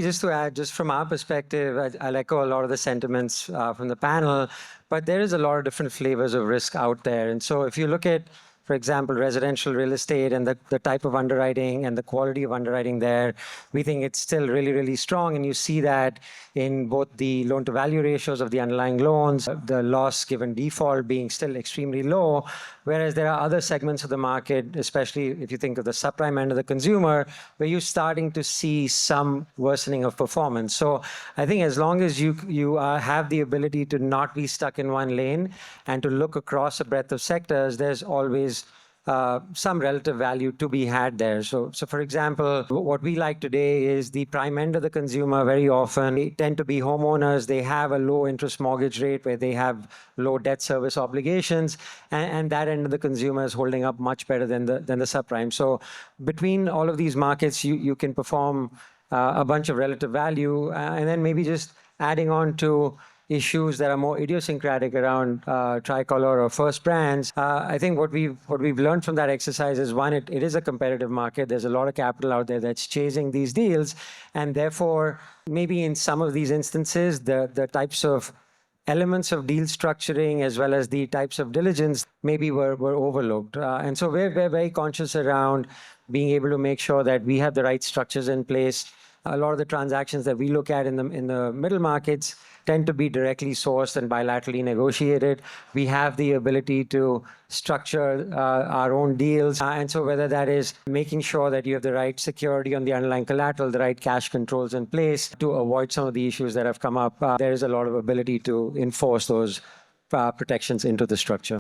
Just to add, just from our perspective, I'll echo a lot of the sentiments from the panel, but there is a lot of different flavors of risk out there. And so if you look at, for example, residential real estate and the type of underwriting and the quality of underwriting there, we think it's still really, really strong. And you see that in both the loan to value ratios of the underlying loans, the loss given default being still extremely low. Whereas there are other segments of the market, especially if you think of the subprime end of the consumer, where you're starting to see some worsening of performance. So I think as long as you have the ability to not be stuck in one lane and to look across a breadth of sectors, there's always some relative value to be had there. So for example, what we like today is the prime end of the consumer. Very often they tend to be homeowners. They have a low interest mortgage rate where they have low debt service obligations, and that end of the consumer is holding up much better than the subprime. So between all of these markets, you can perform a bunch of relative value, and then maybe just adding on to issues that are more idiosyncratic around tricolor or first brands. I think what we've learned from that exercise is, one, it is a competitive market. There's a lot of capital out there that's chasing these deals, and therefore maybe in some of these instances the types of elements of deal structuring as well as the types of diligence maybe were overlooked. And so we're very conscious around being able to make sure that we have the right structures in place. A lot of the transactions that we look at in the middle markets tend to be directly sourced and bilaterally negotiated. We have the ability to structure our own deals. And so whether that is making sure that you have the right security on the underlying collateral, the right cash controls in place to avoid some of the issues that have come up, there is a lot of ability to enforce those protections into the structure.